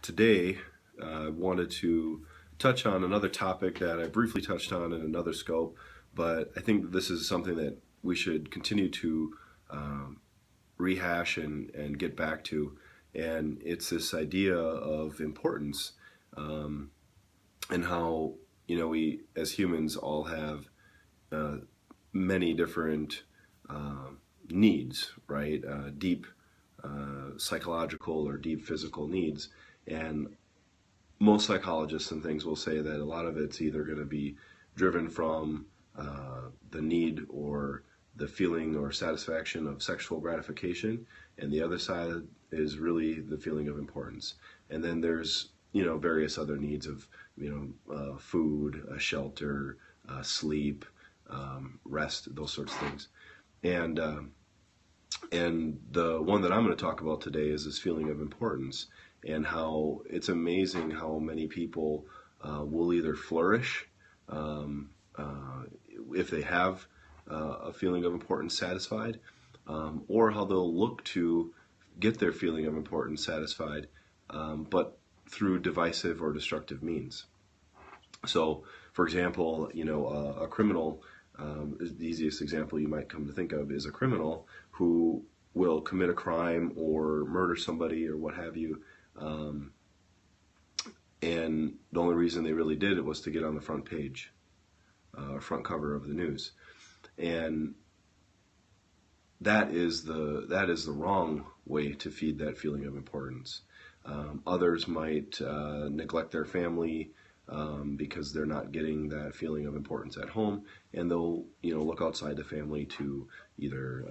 Today, I wanted to touch on another topic that I briefly touched on in another scope, but I think this is something that we should continue to um, rehash and get back to. And it's this idea of importance, um, and how, we as humans all have uh, many different um needs, right? Deep psychological or deep physical needs. And most psychologists and things will say that a lot of it's either going to be driven from the need or the feeling or satisfaction of sexual gratification, and the other side is really the feeling of importance. And then there's various other needs of food, shelter, sleep, rest, those sorts of things. And the one that I'm going to talk about today is this feeling of importance, and how it's amazing how many people will either flourish um, uh, if they have a feeling of importance satisfied, or how they'll look to get their feeling of importance satisfied, but through divisive or destructive means. So, for example, a criminal, the easiest example you might come to think of is a criminal who will commit a crime or murder somebody or what have you, um, and the only reason they really did it was to get on the front page, front cover of the news. And that is the wrong way to feed that feeling of importance. Others might neglect their family because they're not getting that feeling of importance at home, and they'll look outside the family to either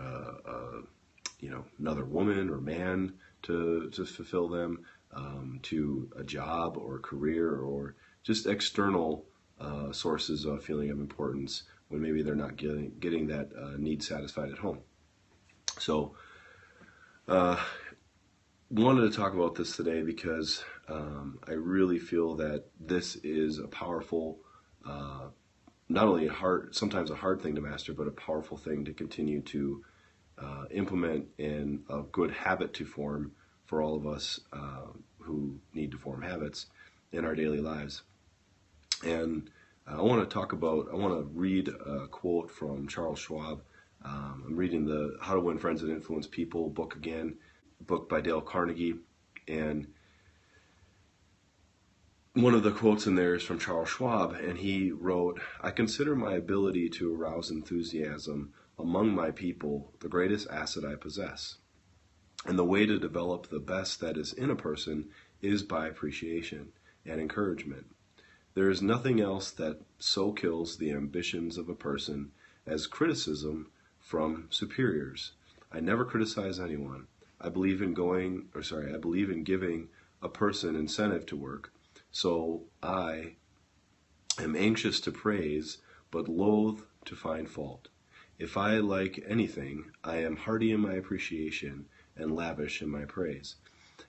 another woman or man to fulfill them, to a job or a career, or just external sources of feeling of importance when maybe they're not getting that need satisfied at home. So, uh, wanted to talk about this today because I really feel that this is a powerful, uh, not only sometimes a hard thing to master, but a powerful thing to continue to implement in a good habit to form for all of us who need to form habits in our daily lives. And I want to read a quote from Charles Schwab. I'm reading the How to Win Friends and Influence People book again, book by Dale Carnegie. And one of the quotes in there is from Charles Schwab, and he wrote, "I consider my ability to arouse enthusiasm among my people the greatest asset I possess. And the way to develop the best that is in a person is by appreciation and encouragement. There is nothing else that so kills the ambitions of a person as criticism from superiors. I never criticize anyone. I believe in giving a person incentive to work. So I am anxious to praise, but loath to find fault. If I like anything, I am hearty in my appreciation and lavish in my praise."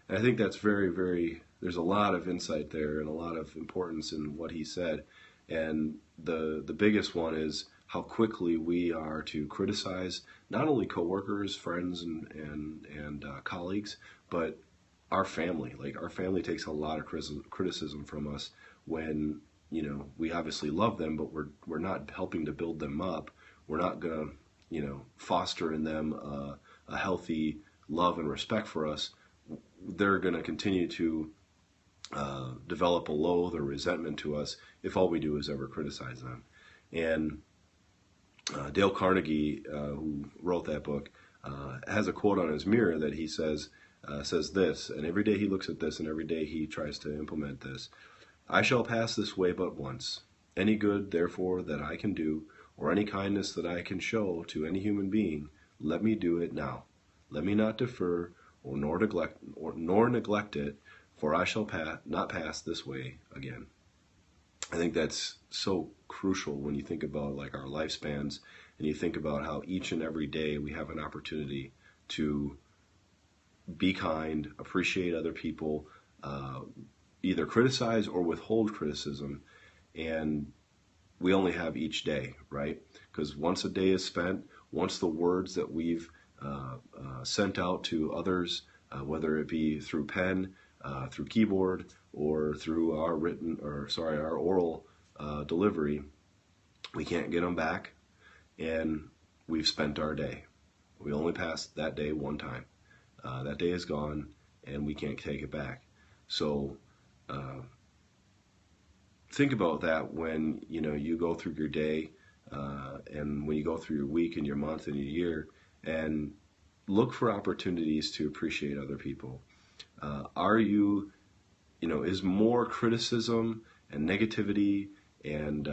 And I think that's very, very, there's a lot of insight there and a lot of importance in what he said. And the biggest one is how quickly we are to criticize not only coworkers, friends, and colleagues, but our family. Like, our family takes a lot of criticism from us when we obviously love them, but we're not helping to build them up. We're not gonna foster in them a healthy love and respect for us. They're going to continue to develop a loathe or resentment to us if all we do is ever criticize them. And Dale Carnegie, who wrote that book, has a quote on his mirror that he says this, and every day he looks at this, and every day he tries to implement this: "I shall pass this way but once. Any good, therefore, that I can do, or any kindness that I can show to any human being, let me do it now. Let me not defer or nor neglect it, for I shall not pass this way again." I think that's so crucial when you think about like our lifespans, and you think about how each and every day we have an opportunity to be kind, appreciate other people, uh, either criticize or withhold criticism, and we only have each day, right? Because once a day is spent, once the words that we've sent out to others, whether it be through pen, through keyboard or through our our oral delivery, we can't get them back, and we've spent our day. We only passed that day one time. That day is gone, and we can't take it back. So think about that when you go through your day, and when you go through your week and your month and your year, and look for opportunities to appreciate other people. Is more criticism and negativity and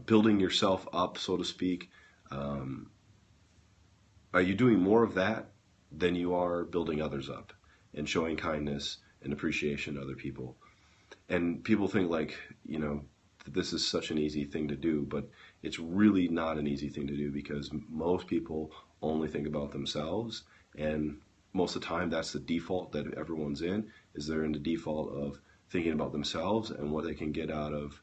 building yourself up, so to speak? Are you doing more of that than you are building others up and showing kindness and appreciation to other people? And people think that this is such an easy thing to do, but it's really not an easy thing to do, because most people only think about themselves, and most of the time that's the default that everyone's in, is they're in the default of thinking about themselves and what they can get out of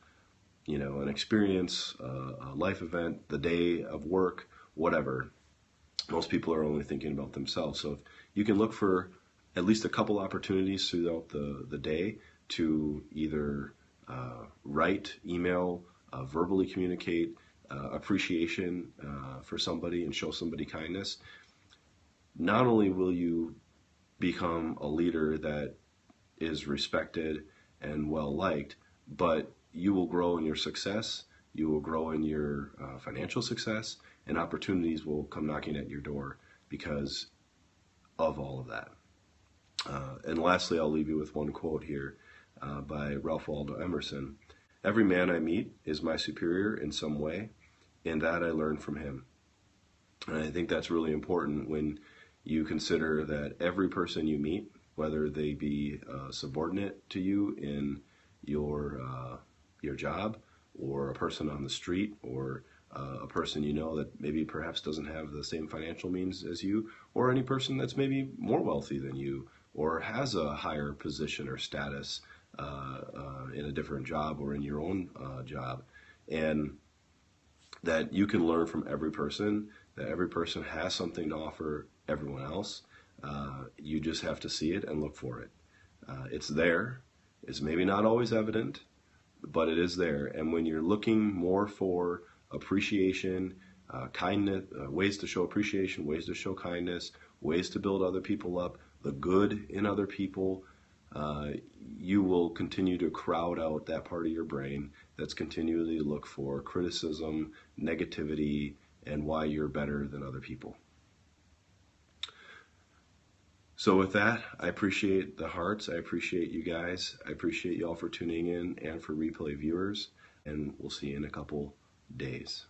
an experience, a life event, the day of work, whatever. Most people are only thinking about themselves. So if you can look for at least a couple opportunities throughout the day to either write, email, verbally communicate appreciation for somebody and show somebody kindness, not only will you become a leader that is respected and well liked, but you will grow in your success, you will grow in your financial success, and opportunities will come knocking at your door because of all of that. And lastly, I'll leave you with one quote here by Ralph Waldo Emerson. "Every man I meet is my superior in some way, and that I learn from him." And I think that's really important when you consider that every person you meet, whether they be subordinate to you in your job, or a person on the street, or a person that maybe perhaps doesn't have the same financial means as you, or any person that's maybe more wealthy than you, or has a higher position or status in a different job or in your own job, and that you can learn from every person, that every person has something to offer everyone else. You just have to see it and look for it. It's there. It's maybe not always evident, but it is there. And when you're looking more for appreciation, kindness, ways to show appreciation, ways to show kindness, ways to build other people up, the good in other people, you will continue to crowd out that part of your brain that's continually look for criticism, negativity, and why you're better than other people. So with that, I appreciate the hearts. I appreciate you guys. I appreciate you all for tuning in and for replay viewers. And we'll see you in a couple days.